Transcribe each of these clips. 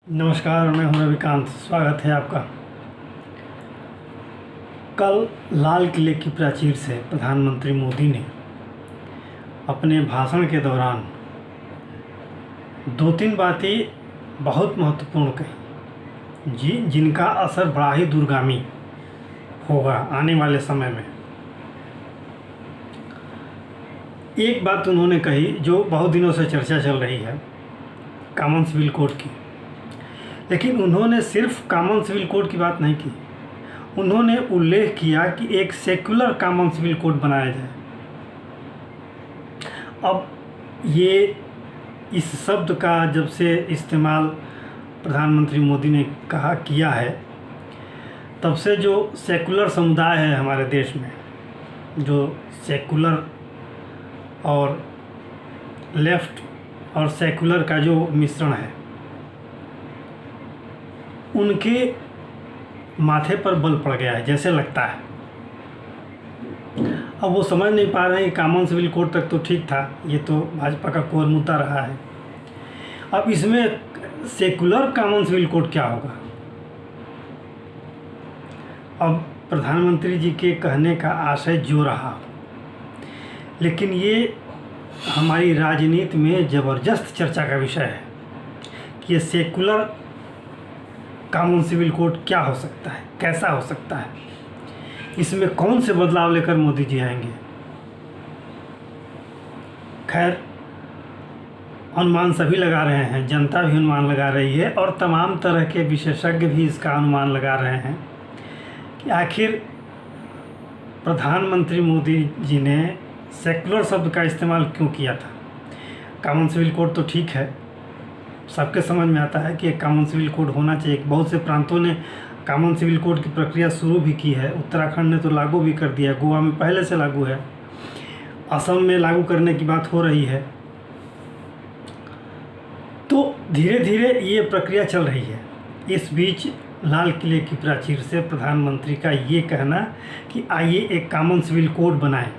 नमस्कार, मैं हूं रविकांत। स्वागत है आपका। कल लाल किले की प्राचीर से प्रधानमंत्री मोदी ने अपने भाषण के दौरान दो तीन बातें बहुत महत्वपूर्ण कही, जिनका असर बड़ा ही दूरगामी होगा आने वाले समय में। एक बात उन्होंने कही जो बहुत दिनों से चर्चा चल रही है, कॉमन सिविल कोड की। लेकिन उन्होंने सिर्फ कॉमन सिविल कोड की बात नहीं की, उन्होंने उल्लेख किया कि एक सेक्युलर कॉमन सिविल कोड बनाया जाए। अब ये इस शब्द का जब से इस्तेमाल प्रधानमंत्री मोदी ने किया है, तब से जो सेकुलर समुदाय है हमारे देश में, जो सेकुलर और लेफ्ट और सेकुलर का जो मिश्रण है, उनके माथे पर बल पड़ गया है जैसे लगता है। अब वो समझ नहीं पा रहे हैं कि कॉमन सिविल कोड तक तो ठीक था, ये तो भाजपा का कोर मुद्दा रहा है। अब इसमें सेकुलर कॉमन सिविल कोड क्या होगा? अब प्रधानमंत्री जी के कहने का आशय जो रहा, लेकिन ये हमारी राजनीति में ज़बरदस्त चर्चा का विषय है कि ये सेकुलर कॉमन सिविल कोड क्या हो सकता है, कैसा हो सकता है, इसमें कौन से बदलाव लेकर मोदी जी आएंगे। खैर, अनुमान सभी लगा रहे हैं, जनता भी अनुमान लगा रही है और तमाम तरह के विशेषज्ञ भी इसका अनुमान लगा रहे हैं कि आखिर प्रधानमंत्री मोदी जी ने सेकुलर शब्द का इस्तेमाल क्यों किया था। कॉमन सिविल कोड तो ठीक है, सबके समझ में आता है कि एक कॉमन सिविल कोड होना चाहिए। बहुत से प्रांतों ने कॉमन सिविल कोड की प्रक्रिया शुरू भी की है। उत्तराखंड ने तो लागू भी कर दिया, गोवा में पहले से लागू है, असम में लागू करने की बात हो रही है। तो धीरे धीरे ये प्रक्रिया चल रही है। इस बीच लाल किले की प्राचीर से प्रधानमंत्री का ये कहना कि आइए एक कॉमन सिविल कोड बनाएं,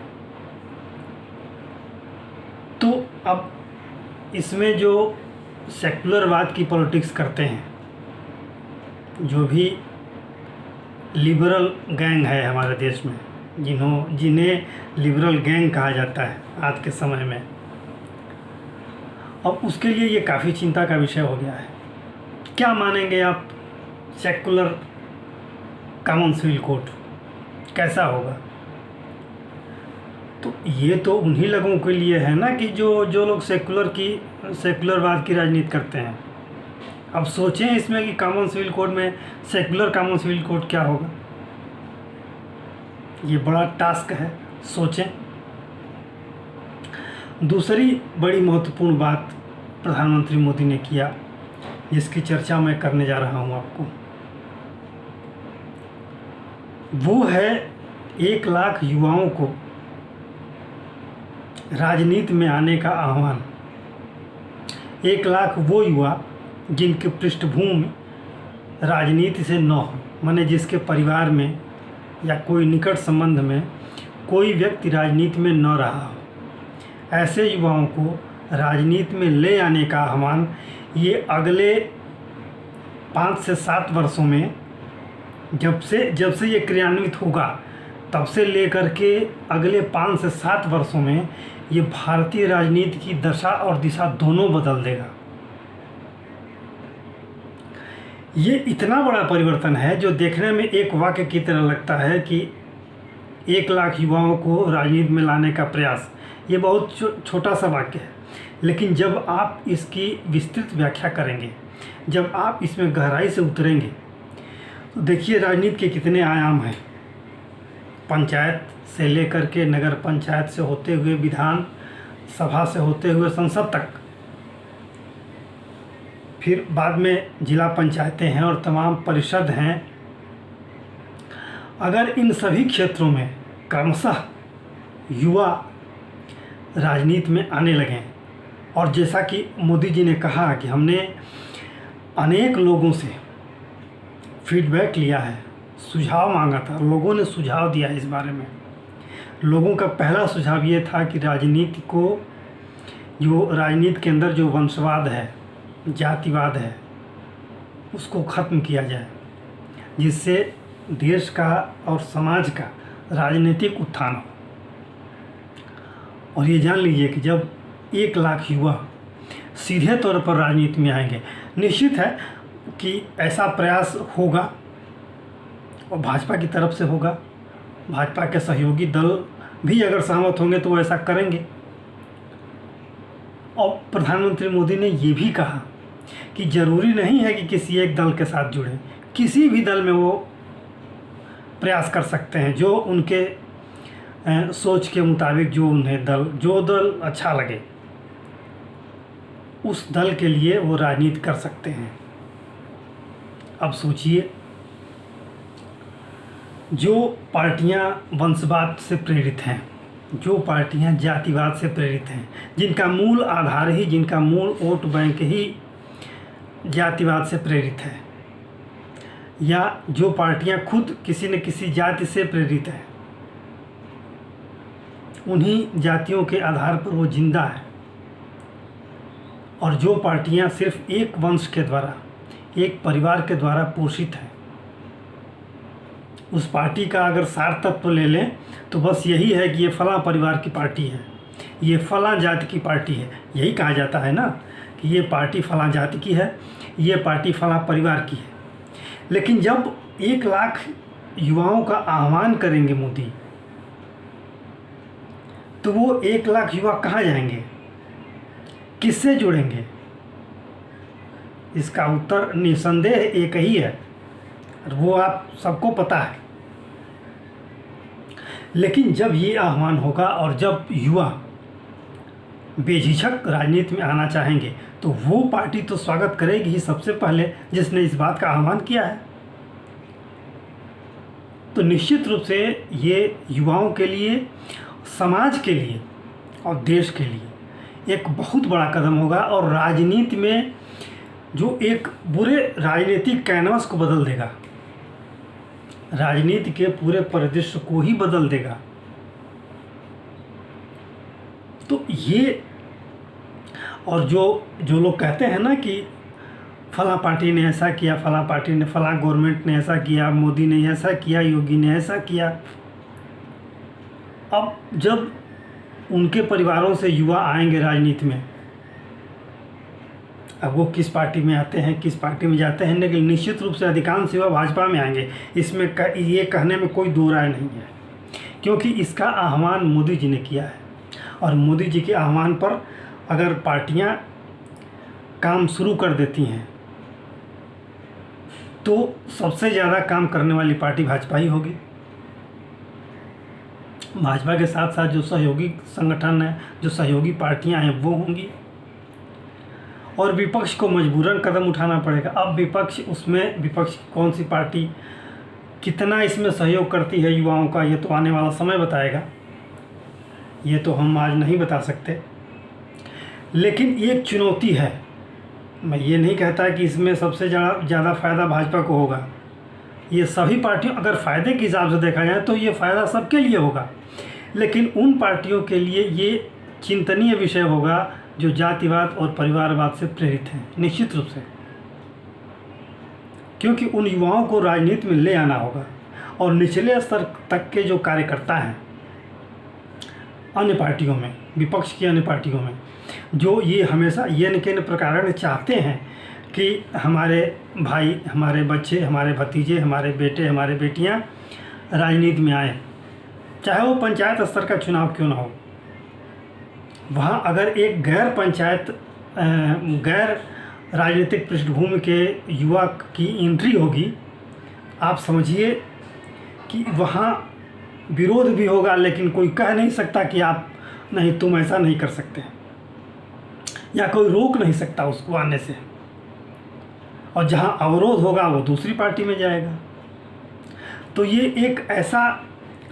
तो अब इसमें जो सेकुलरवाद की पॉलिटिक्स करते हैं, जो भी लिबरल गैंग है हमारे देश में, जिन्हें लिबरल गैंग कहा जाता है आज के समय में, अब उसके लिए ये काफ़ी चिंता का विषय हो गया है। क्या मानेंगे आप? सेकुलर कॉमन सिविल कोड कैसा होगा? तो ये तो उन्हीं लोगों के लिए है ना कि जो लोग सेकुलरवाद की राजनीति करते हैं। अब सोचें इसमें कि कॉमन सिविल कोड में सेकुलर कॉमन सिविल कोड क्या होगा। ये बड़ा टास्क है, सोचें। दूसरी बड़ी महत्वपूर्ण बात प्रधानमंत्री मोदी ने किया, जिसकी चर्चा मैं करने जा रहा हूँ आपको, वो है 1 लाख युवाओं को राजनीति में आने का आह्वान। 1 लाख वो युवा जिनकी पृष्ठभूमि राजनीति से न हो, माने जिसके परिवार में या कोई निकट संबंध में कोई व्यक्ति राजनीति में न रहा हो, ऐसे युवाओं को राजनीति में ले आने का आह्वान ये अगले 5 से 7 वर्षों में, जब से ये क्रियान्वित होगा, तब से लेकर के अगले 5 से 7 वर्षों में ये भारतीय राजनीति की दशा और दिशा दोनों बदल देगा। ये इतना बड़ा परिवर्तन है जो देखने में एक वाक्य की तरह लगता है कि 1 लाख युवाओं को राजनीति में लाने का प्रयास, ये बहुत छोटा सा वाक्य है। लेकिन जब आप इसकी विस्तृत व्याख्या करेंगे, जब आप इसमें गहराई से उतरेंगे, तो देखिए राजनीति के कितने आयाम हैं। पंचायत से लेकर के नगर पंचायत से होते हुए विधान सभा से होते हुए संसद तक, फिर बाद में जिला पंचायतें हैं और तमाम परिषद हैं। अगर इन सभी क्षेत्रों में क्रमशः युवा राजनीति में आने लगें, और जैसा कि मोदी जी ने कहा कि हमने अनेक लोगों से फीडबैक लिया है, सुझाव मांगा था, लोगों ने सुझाव दिया इस बारे में। लोगों का पहला सुझाव ये था कि राजनीति के अंदर जो वंशवाद है, जातिवाद है, उसको ख़त्म किया जाए, जिससे देश का और समाज का राजनीतिक उत्थान हो। और ये जान लीजिए कि जब 1 लाख युवा सीधे तौर पर राजनीति में आएंगे, निश्चित है कि ऐसा प्रयास होगा और भाजपा की तरफ से होगा। भाजपा के सहयोगी दल भी अगर सहमत होंगे तो वो ऐसा करेंगे। और प्रधानमंत्री मोदी ने ये भी कहा कि ज़रूरी नहीं है कि किसी एक दल के साथ जुड़े, किसी भी दल में वो प्रयास कर सकते हैं, जो उनके सोच के मुताबिक जो दल अच्छा लगे उस दल के लिए वो राजनीति कर सकते हैं। अब सोचिए, जो पार्टियां वंशवाद से प्रेरित हैं, जो पार्टियां जातिवाद से प्रेरित हैं, जिनका मूल आधार ही, जिनका मूल वोट बैंक ही जातिवाद से प्रेरित है, या जो पार्टियां खुद किसी न किसी जाति से प्रेरित हैं, उन्हीं जातियों के आधार पर वो जिंदा है। और जो पार्टियां सिर्फ एक वंश के द्वारा, एक परिवार के द्वारा पोषित हैं, उस पार्टी का अगर सार तत्व ले लें तो बस यही है कि ये फलां परिवार की पार्टी है, ये फलां जाति की पार्टी है। यही कहा जाता है ना कि ये पार्टी फलां जाति की है, ये पार्टी फलां परिवार की है। लेकिन जब 1 लाख युवाओं का आह्वान करेंगे मोदी, तो वो 1 लाख युवा कहाँ जाएंगे, किससे जुड़ेंगे? इसका उत्तर निसंदेह एक ही है, और वो आप सबको पता है। लेकिन जब ये आह्वान होगा और जब युवा बेझिझक राजनीति में आना चाहेंगे, तो वो पार्टी तो स्वागत करेगी ही सबसे पहले जिसने इस बात का आह्वान किया है। तो निश्चित रूप से ये युवाओं के लिए, समाज के लिए और देश के लिए एक बहुत बड़ा कदम होगा, और राजनीति में जो एक बुरे राजनीतिक कैनवस को बदल देगा, राजनीति के पूरे परिदृश्य को ही बदल देगा। तो ये, और जो लोग कहते हैं ना कि फलां पार्टी ने ऐसा किया, फलां पार्टी ने, फलां गवर्नमेंट ने ऐसा किया, मोदी ने ऐसा किया, योगी ने ऐसा किया। अब जब उनके परिवारों से युवा आएंगे राजनीति में, अब वो किस पार्टी में आते हैं, किस पार्टी में जाते हैं, लेकिन निश्चित रूप से अधिकांश युवा भाजपा में आएंगे। इसमें ये कहने में कोई दो राय नहीं है, क्योंकि इसका आह्वान मोदी जी ने किया है। और मोदी जी के आह्वान पर अगर पार्टियां काम शुरू कर देती हैं तो सबसे ज़्यादा काम करने वाली पार्टी भाजपा ही होगी। भाजपा के साथ साथ जो सहयोगी संगठन है, जो सहयोगी पार्टियां हैं, वो होंगी। और विपक्ष को मजबूरन कदम उठाना पड़ेगा। अब विपक्ष कौन सी पार्टी कितना इसमें सहयोग करती है युवाओं का, ये तो आने वाला समय बताएगा, ये तो हम आज नहीं बता सकते। लेकिन एक चुनौती है, मैं ये नहीं कहता कि इसमें सबसे ज़्यादा फ़ायदा भाजपा को होगा। ये सभी पार्टियों, अगर फ़ायदे के हिसाब से देखा जाए तो ये फ़ायदा सबके लिए होगा, लेकिन उन पार्टियों के लिए ये चिंतनीय विषय होगा जो जातिवाद और परिवारवाद से प्रेरित हैं, निश्चित रूप से। क्योंकि उन युवाओं को राजनीति में ले आना होगा, और निचले स्तर तक के जो कार्यकर्ता हैं अन्य पार्टियों में, विपक्ष की अन्य पार्टियों में, जो ये हमेशा ये न के प्रकार चाहते हैं कि हमारे भाई, हमारे बच्चे, हमारे भतीजे, हमारे बेटे, हमारे बेटियां राजनीति में आए, चाहे वो पंचायत स्तर का चुनाव क्यों ना हो। वहाँ अगर एक गैर राजनीतिक पृष्ठभूमि के युवा की एंट्री होगी, आप समझिए कि वहाँ विरोध भी होगा, लेकिन कोई कह नहीं सकता कि आप नहीं, तुम ऐसा नहीं कर सकते, या कोई रोक नहीं सकता उसको आने से। और जहाँ अवरोध होगा वो दूसरी पार्टी में जाएगा। तो ये एक ऐसा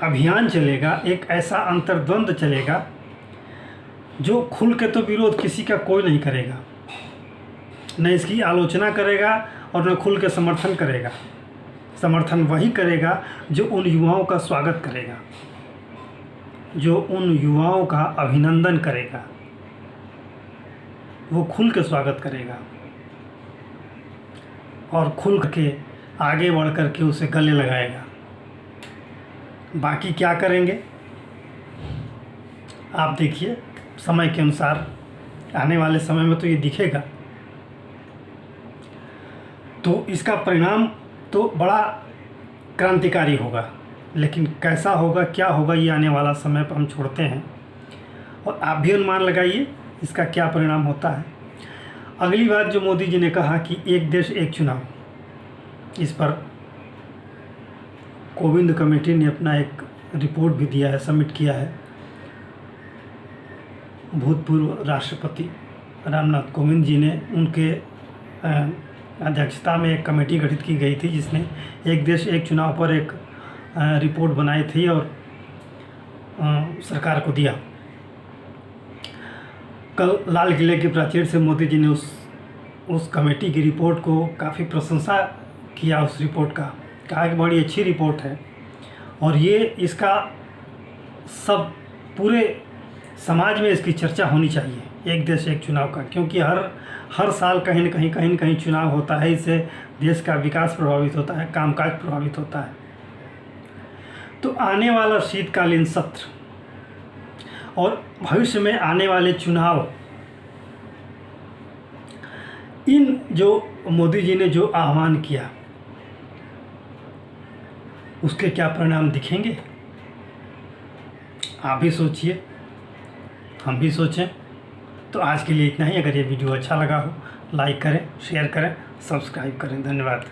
अभियान चलेगा, एक ऐसा अंतर्द्वंद चलेगा जो खुल के तो विरोध किसी का कोई नहीं करेगा, न इसकी आलोचना करेगा और न खुल के समर्थन करेगा। समर्थन वही करेगा जो उन युवाओं का स्वागत करेगा, जो उन युवाओं का अभिनंदन करेगा, वो खुल के स्वागत करेगा। और खुल के आगे बढ़ कर के उसे गले लगाएगा। बाकी क्या करेंगे आप देखिए, समय के अनुसार आने वाले समय में तो ये दिखेगा। तो इसका परिणाम तो बड़ा क्रांतिकारी होगा, लेकिन कैसा होगा, क्या होगा, ये आने वाला समय पर हम छोड़ते हैं। और आप भी अनुमान लगाइए इसका क्या परिणाम होता है। अगली बात जो मोदी जी ने कहा कि एक देश एक चुनाव, इस पर कोविंद कमेटी ने अपना एक रिपोर्ट भी दिया है, सबमिट किया है। भूतपूर्व राष्ट्रपति रामनाथ कोविंद जी ने, उनके अध्यक्षता में एक कमेटी गठित की गई थी जिसने एक देश एक चुनाव पर एक रिपोर्ट बनाई थी और सरकार को दिया। कल लाल किले के प्राचीर से मोदी जी ने उस कमेटी की रिपोर्ट को काफ़ी प्रशंसा किया। उस रिपोर्ट का कहा कि बड़ी अच्छी रिपोर्ट है और ये इसका सब पूरे समाज में इसकी चर्चा होनी चाहिए, एक देश एक चुनाव का, क्योंकि हर साल कहीं न कहीं चुनाव होता है। इससे देश का विकास प्रभावित होता है, कामकाज प्रभावित होता है। तो आने वाला शीतकालीन सत्र और भविष्य में आने वाले चुनाव, इन जो मोदी जी ने जो आह्वान किया उसके क्या परिणाम दिखेंगे, आप भी सोचिए, हम भी सोचें। तो आज के लिए इतना ही। अगर ये वीडियो अच्छा लगा हो लाइक करें, शेयर करें, सब्सक्राइब करें। धन्यवाद।